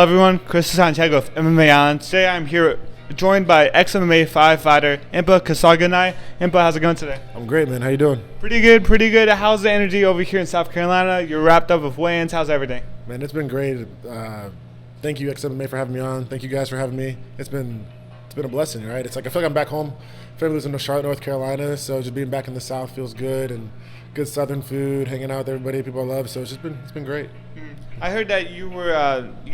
Hello everyone, Chris Santiago of MMA On. Today I'm here joined by XMMA 5 fighter Impa Kasanganay. Impa, how's it going today? I'm great, man. How you doing? Pretty good, pretty good. How's the energy over here in South Carolina? You're wrapped up with weigh-ins. How's everything? Man, it's been great. Thank you, XMMA, for having me on. Thank you guys for having me. It's been a blessing, right? It's like I feel like I'm back home. Family's in Charlotte, North Carolina, so just being back in the South feels good, and good Southern food, hanging out with everybody people I love. So it's been great. I heard that you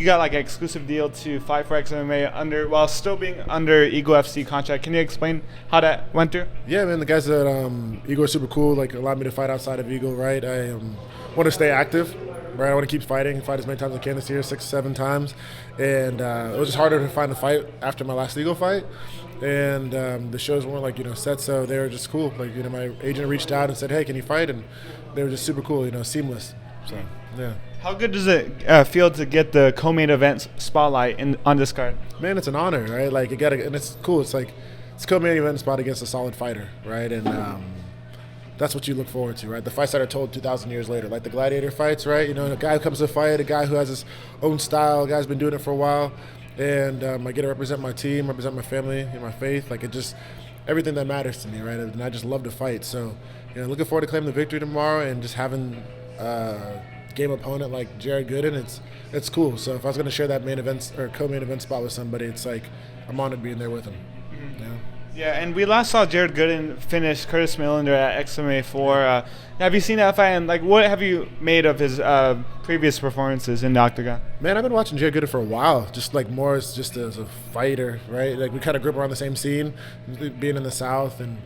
got like an exclusive deal to fight for XMMA while still being under Eagle FC contract. Can you explain how that went through? Yeah, man. The guys at Eagle are super cool. Like, allowed me to fight outside of Eagle, right? I want to stay active, right? I want to keep fighting, fight as many times as I can this year, 6-7 times. And it was just harder to find a fight after my last Eagle fight. And the shows weren't set, so they were just cool. My agent reached out and said, "Hey, can you fight?" And they were just super cool, seamless. So yeah. How good does it feel to get the co-main event spotlight on this card? Man, it's an honor, right? Like, and it's cool. It's like it's co-main event spot against a solid fighter, right? And that's what you look forward to, right? The fights that are told 2,000 years later, like the gladiator fights, right? A guy who comes to fight, a guy who has his own style, a guy's been doing it for a while. And I get to represent my team, represent my family, and my faith. Like, it just everything that matters to me, right? And I just love to fight. So, looking forward to claiming the victory tomorrow and just having a game opponent like Jared Gooden. It's cool. So if I was going to share that main event or co-main event spot with somebody, it's like I'm honored being there with him. Yeah, and we last saw Jared Gooden finish Curtis Millender at XMMA 4. Have you seen that fight? And what have you made of his previous performances in the octagon? Man, I've been watching Jared Gooden for a while, just like more as a fighter, right? Like, we kind of grew up around the same scene, being in the South, and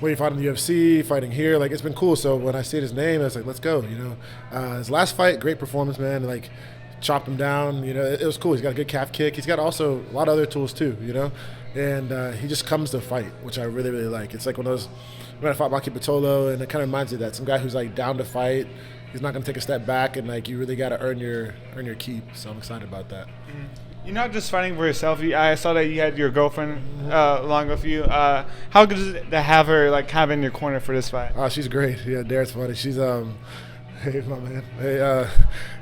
when he fought in the UFC, fighting here, like, it's been cool. So when I see his name, I was like, let's go. His last fight, great performance, man. Like, chopped him down. It was cool. He's got a good calf kick. He's got also a lot of other tools too. And he just comes to fight, which I really, really like. It's like when I fought Maki Pitolo, and it kind of reminds me of that. Some guy who's like down to fight. He's not going to take a step back, and like, you really got to earn your keep. So I'm excited about that. You're not just fighting for yourself. I saw that you had your girlfriend along with you. How good is it to have her kind of in your corner for this fight? Oh, she's great. Yeah, Darren's funny. She's hey, my man. Hey,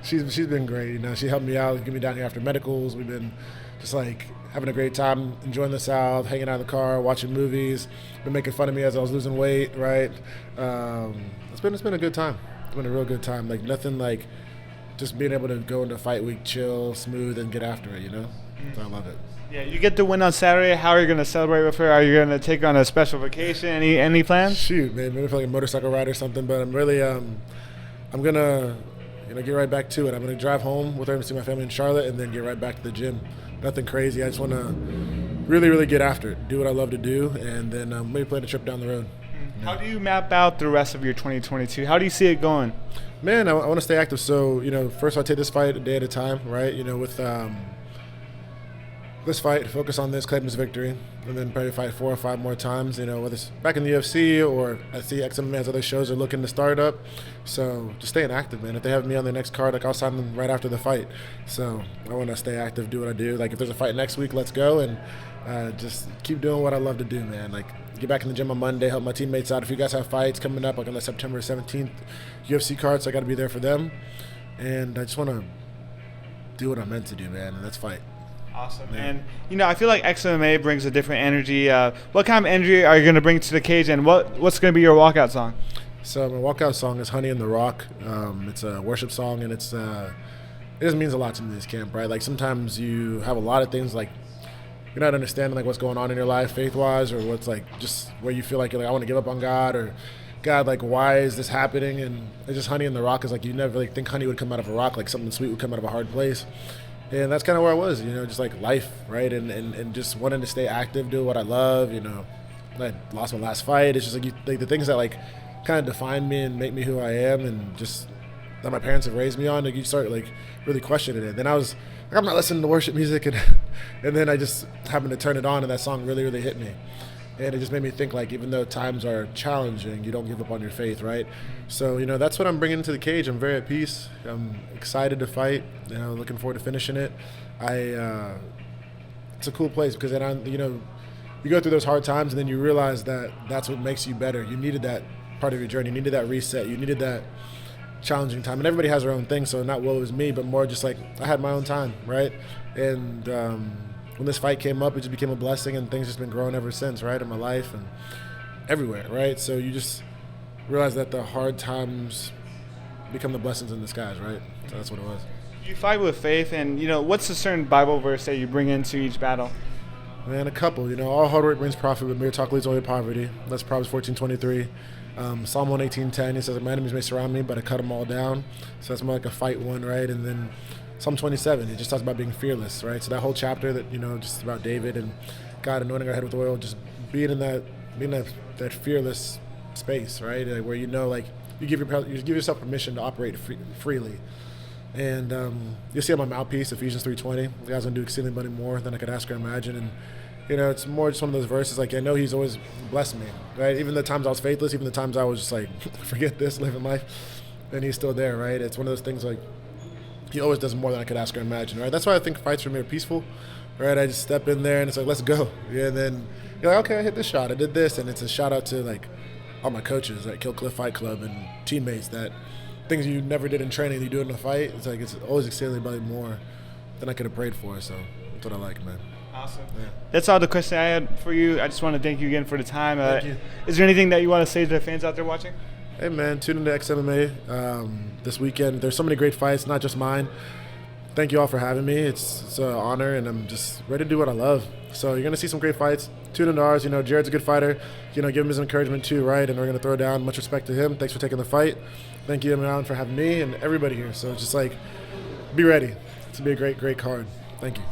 she's been great. She helped me out, get me down here after medicals. We've been just like having a great time, enjoying the South, hanging out in the car, watching movies. Been making fun of me as I was losing weight, right? It's been a good time. It's been a real good time. Like, nothing like just being able to go into fight week, chill, smooth, and get after it. So I love it. Yeah, you get to win on Saturday. How are you going to celebrate with her? Are you going to take on a special vacation? Any plans? Shoot, man, maybe like a motorcycle ride or something. But I'm really I'm gonna get right back to it. I'm gonna drive home with her and see my family in Charlotte, and then get right back to the gym. Nothing crazy. I just want to really, really get after it, do what I love to do, and then maybe plan a trip down the road. How do you map out the rest of your 2022? How do you see it going? Man, I want to stay active. So, first I take this fight a day at a time, right? With this fight, focus on this, claim this victory, and then probably fight 4 or 5 more times, whether it's back in the UFC or I see XMMA's other shows are looking to start up. So just staying active, man. If they have me on the next card, I'll sign them right after the fight. So I want to stay active, do what I do. Like, if there's a fight next week, let's go, and just keep doing what I love to do, man. Like, get back in the gym on Monday, help my teammates out. If you guys have fights coming up, like on the September 17th UFC card, so I got to be there for them. And I just want to do what I'm meant to do, man, and that's fight. Awesome. Yeah. And, I feel like XMMA brings a different energy. What kind of energy are you going to bring to the cage, and what's going to be your walkout song? So my walkout song is Honey in the Rock. It's a worship song, and it just means a lot to me, this camp, right? Like, sometimes you have a lot of things, like, you're not understanding, like, what's going on in your life faith-wise, or what's, like, just where you feel like you're like, I want to give up on God, or God, like, why is this happening? And it's just Honey in the Rock is like, you never really think honey would come out of a rock, like something sweet would come out of a hard place. And that's kind of where I was, just like life, right? And just wanting to stay active, do what I love, I lost my last fight. It's just like the things that like kind of define me and make me who I am, and just that my parents have raised me on, like, you start like really questioning it. Then I was like, I'm not listening to worship music, and then I just happened to turn it on, and that song really, really hit me. And it just made me think, like, even though times are challenging, you don't give up on your faith, right? So, that's what I'm bringing to the cage. I'm very at peace. I'm excited to fight. Looking forward to finishing it. It's a cool place because then you go through those hard times, and then you realize that that's what makes you better. You needed that part of your journey. You needed that reset. You needed that challenging time. And everybody has their own thing, so not woe is me, but more just like I had my own time, right? And when this fight came up, it just became a blessing, and things just been growing ever since, right, in my life and everywhere, right? So you just realize that the hard times become the blessings in disguise, right? So that's what it was. You fight with faith, and what's a certain Bible verse that you bring into each battle? Man, a couple. All hard work brings profit, but mere talk leads only to poverty. That's Proverbs 14:23. Psalm 118:10. He says, "My enemies may surround me, but I cut them all down." So that's more like a fight one, right? And then Psalm 27. It just talks about being fearless, right? So that whole chapter that just about David and God anointing our head with oil, just being in that fearless space, right? Like, where like you give yourself permission to operate freely. And you'll see on my mouthpiece, Ephesians 3:20. God's gonna do exceedingly abundantly more than I could ask or imagine. And it's more just one of those verses. Like, I know He's always blessed me, right? Even the times I was faithless, even the times I was just like, forget this, living life, and He's still there, right? It's one of those things like He always does more than I could ask or imagine, right? That's why I think fights for me are peaceful, right? I just step in there and it's like, let's go, yeah. And then you're like, okay, I hit this shot, I did this, and it's a shout out to like all my coaches at Kill Cliff Fight Club and teammates that. Things you never did in training, you do it in a fight. It's like it's always exceedingly abundantly more than I could have prayed for. So that's what I like, man. Awesome. Yeah. That's all the questions I had for you. I just want to thank you again for the time. Thank you. Is there anything that you want to say to the fans out there watching? Hey, man, tune into XMMA this weekend. There's so many great fights, not just mine. Thank you all for having me. It's an honor, and I'm just ready to do what I love. So you're going to see some great fights. Tune into ours. Jared's a good fighter. Give him his encouragement too, right? And we're going to throw down. Much respect to him. Thanks for taking the fight. Thank you, Alan, for having me and everybody here. So just like, be ready. It's going to be a great, great card. Thank you.